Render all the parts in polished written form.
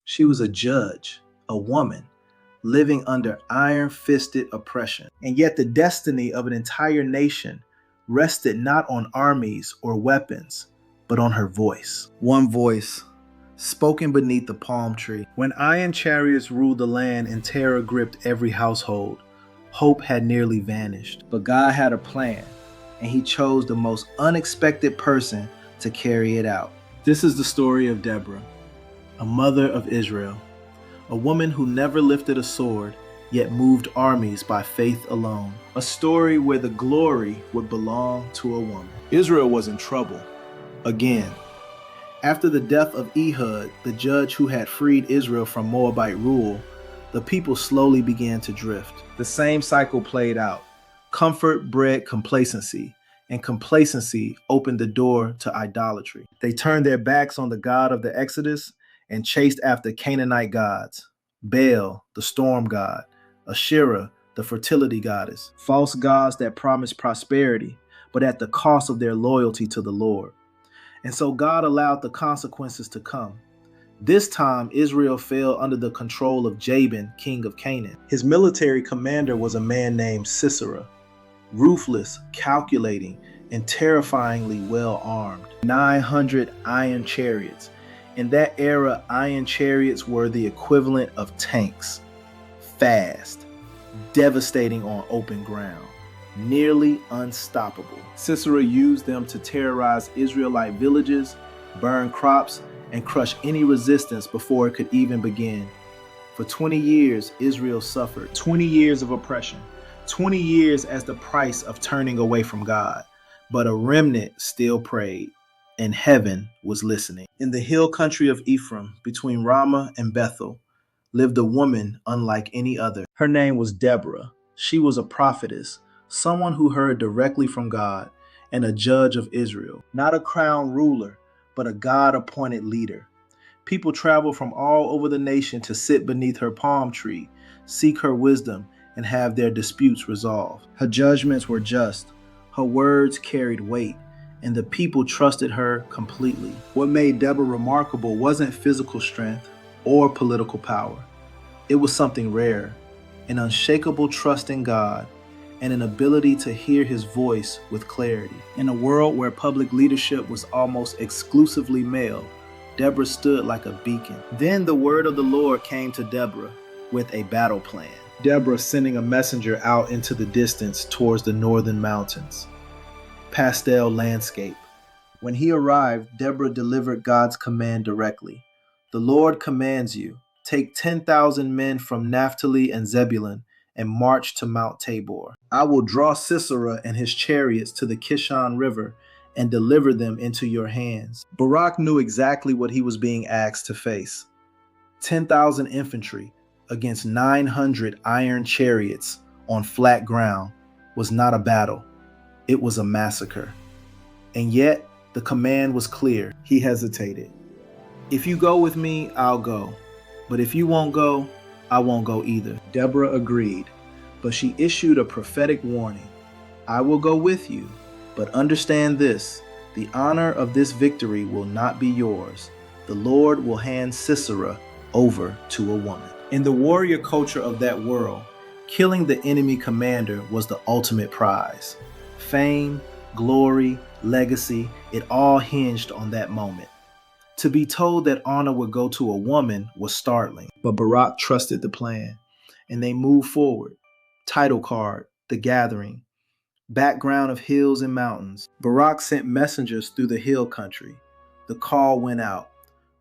She was a judge, a woman, living under iron-fisted oppression. And yet the destiny of an entire nation rested not on armies or weapons, but on her voice. One voice, spoken beneath the palm tree. When iron chariots ruled the land and terror gripped every household, hope had nearly vanished. But God had a plan, and he chose the most unexpected person to carry it out. This is the story of Deborah, a mother of Israel, a woman who never lifted a sword, yet moved armies by faith alone. A story where the glory would belong to a woman. Israel was in trouble again. After the death of Ehud, the judge who had freed Israel from Moabite rule, the people slowly began to drift. The same cycle played out. Comfort bred complacency, and complacency opened the door to idolatry. They turned their backs on the God of the Exodus and chased after Canaanite gods, Baal, the storm god, Asherah, the fertility goddess, false gods that promised prosperity, but at the cost of their loyalty to the Lord. And so God allowed the consequences to come. This time, Israel fell under the control of Jabin, king of Canaan. His military commander was a man named Sisera, ruthless, calculating, and terrifyingly well armed. 900 iron chariots. In that era, iron chariots were the equivalent of tanks. Fast, devastating on open ground, nearly unstoppable. Sisera used them to terrorize Israelite villages, burn crops, and crush any resistance before it could even begin. For 20 years, Israel suffered. 20 years of oppression. 20 years as the price of turning away from God. But a remnant still prayed, and heaven was listening. In the hill country of Ephraim, between Ramah and Bethel, lived a woman unlike any other. Her name was Deborah. She was a prophetess, someone who heard directly from God, and a judge of Israel. Not a crowned ruler, but a God-appointed leader. People traveled from all over the nation to sit beneath her palm tree, seek her wisdom, and have their disputes resolved. Her judgments were just, her words carried weight, and the people trusted her completely. What made Deborah remarkable wasn't physical strength or political power. It was something rare, an unshakable trust in God, and an ability to hear his voice with clarity. In a world where public leadership was almost exclusively male, Deborah stood like a beacon. Then the word of the Lord came to Deborah with a battle plan. Deborah sending a messenger out into the distance towards the northern mountains. Pastel landscape. When he arrived, Deborah delivered God's command directly. The Lord commands you, take 10,000 men from Naphtali and Zebulun and march to Mount Tabor. I will draw Sisera and his chariots to the Kishon River and deliver them into your hands. Barak knew exactly what he was being asked to face. 10,000 infantry against 900 iron chariots on flat ground was not a battle. It was a massacre. And yet, the command was clear. He hesitated. If you go with me, I'll go. But if you won't go, I won't go either. Deborah agreed, but she issued a prophetic warning. I will go with you, but understand this, the honor of this victory will not be yours. The Lord will hand Sisera over to a woman. In the warrior culture of that world, killing the enemy commander was the ultimate prize. Fame, glory, legacy, it all hinged on that moment. To be told that honor would go to a woman was startling, but Barak trusted the plan, and they moved forward. Title card, the gathering, background of hills and mountains. Barak sent messengers through the hill country. The call went out.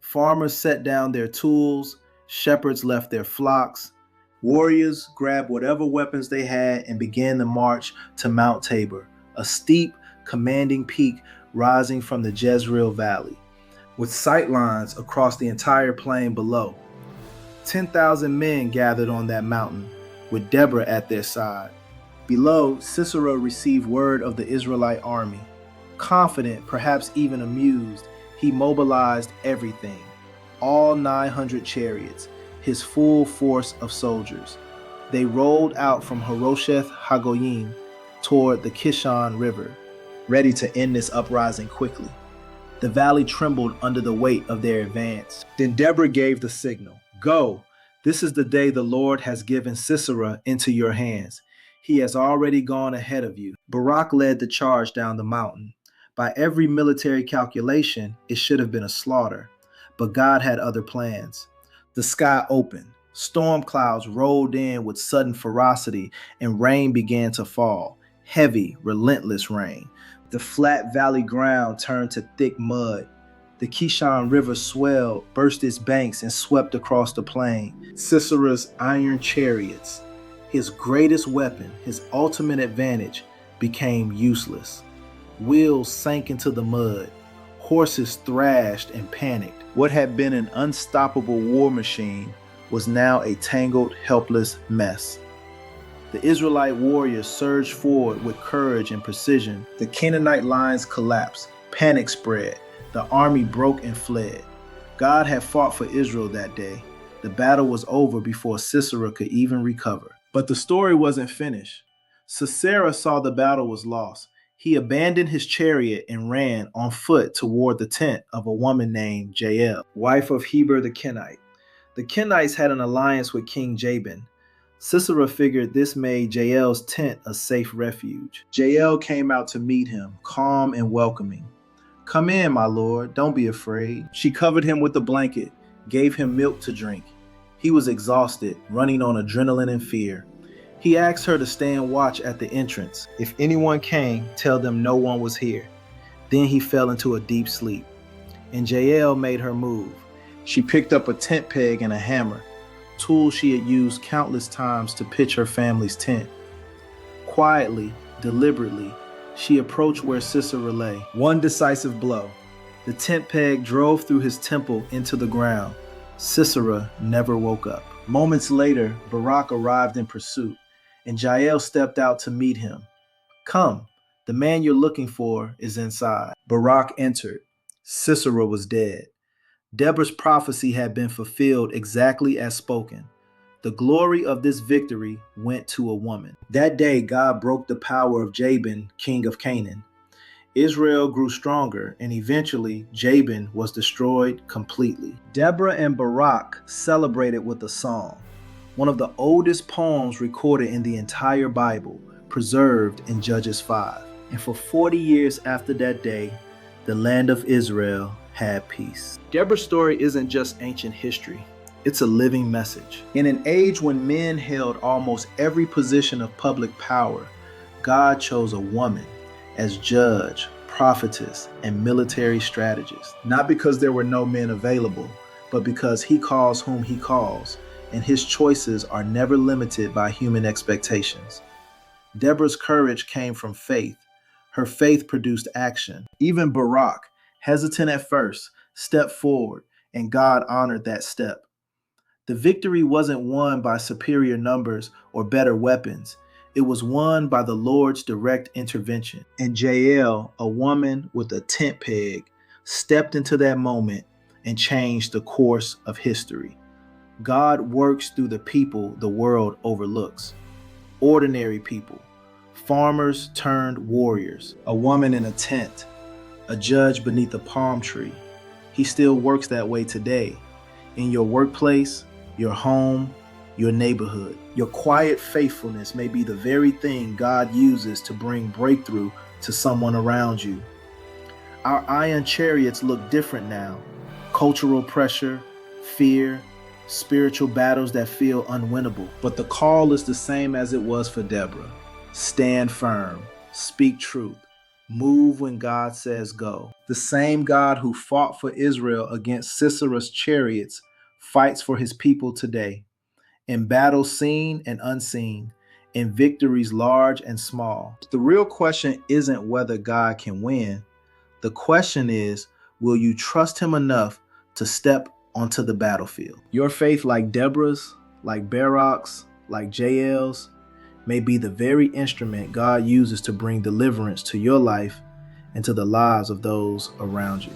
Farmers set down their tools, shepherds left their flocks, warriors grabbed whatever weapons they had and began the march to Mount Tabor, a steep, commanding peak rising from the Jezreel Valley, with sightlines across the entire plain below. 10,000 men gathered on that mountain, with Deborah at their side. Below, Sisera received word of the Israelite army. Confident, perhaps even amused, he mobilized everything, all 900 chariots, his full force of soldiers. They rolled out from Harosheth Hagoyim toward the Kishon River, ready to end this uprising quickly. The valley trembled under the weight of their advance. Then Deborah gave the signal, "Go! This is the day the Lord has given Sisera into your hands. He has already gone ahead of you." Barak led the charge down the mountain. By every military calculation, it should have been a slaughter, but God had other plans. The sky opened. Storm clouds rolled in with sudden ferocity, and rain began to fall. Heavy, relentless rain. The flat valley ground turned to thick mud. The Kishon River swelled, burst its banks, and swept across the plain. Sisera's iron chariots, his greatest weapon, his ultimate advantage, became useless. Wheels sank into the mud. Horses thrashed and panicked. What had been an unstoppable war machine was now a tangled, helpless mess. The Israelite warriors surged forward with courage and precision. The Canaanite lines collapsed. Panic spread. The army broke and fled. God had fought for Israel that day. The battle was over before Sisera could even recover. But the story wasn't finished. Sisera saw the battle was lost. He abandoned his chariot and ran on foot toward the tent of a woman named Jael, wife of Heber the Kenite. The Kenites had an alliance with King Jabin. Sisera figured this made Jael's tent a safe refuge. Jael came out to meet him, calm and welcoming. "Come in, my lord, don't be afraid." She covered him with a blanket, gave him milk to drink. He was exhausted, running on adrenaline and fear. He asked her to stand watch at the entrance. If anyone came, tell them no one was here. Then he fell into a deep sleep, and Jael made her move. She picked up a tent peg and a hammer, tools she had used countless times to pitch her family's tent. Quietly, deliberately, she approached where Sisera lay. One decisive blow. The tent peg drove through his temple into the ground. Sisera never woke up. Moments later, Barak arrived in pursuit, and Jael stepped out to meet him. "Come, the man you're looking for is inside." Barak entered. Sisera was dead. Deborah's prophecy had been fulfilled exactly as spoken. The glory of this victory went to a woman. That day, God broke the power of Jabin, king of Canaan. Israel grew stronger, and eventually Jabin was destroyed completely. Deborah and Barak celebrated with a song, one of the oldest poems recorded in the entire Bible, preserved in Judges 5. And for 40 years after that day, the land of Israel had peace. Deborah's story isn't just ancient history. It's a living message. In an age when men held almost every position of public power, God chose a woman as judge, prophetess, and military strategist. Not because there were no men available, but because he calls whom he calls, and his choices are never limited by human expectations. Deborah's courage came from faith. Her faith produced action. Even Barak, hesitant at first, stepped forward, and God honored that step. The victory wasn't won by superior numbers or better weapons. It was won by the Lord's direct intervention. And Jael, a woman with a tent peg, stepped into that moment and changed the course of history. God works through the people the world overlooks. Ordinary people, farmers turned warriors, a woman in a tent, a judge beneath a palm tree. He still works that way today. In your workplace, your home, your neighborhood. Your quiet faithfulness may be the very thing God uses to bring breakthrough to someone around you. Our iron chariots look different now. Cultural pressure, fear, spiritual battles that feel unwinnable. But the call is the same as it was for Deborah. Stand firm, speak truth, move when God says go. The same God who fought for Israel against Sisera's chariots fights for his people today. In battles seen and unseen, in victories large and small. The real question isn't whether God can win. The question is, will you trust him enough to step onto the battlefield? Your faith, like Deborah's, like Barak's, like Jael's, may be the very instrument God uses to bring deliverance to your life and to the lives of those around you.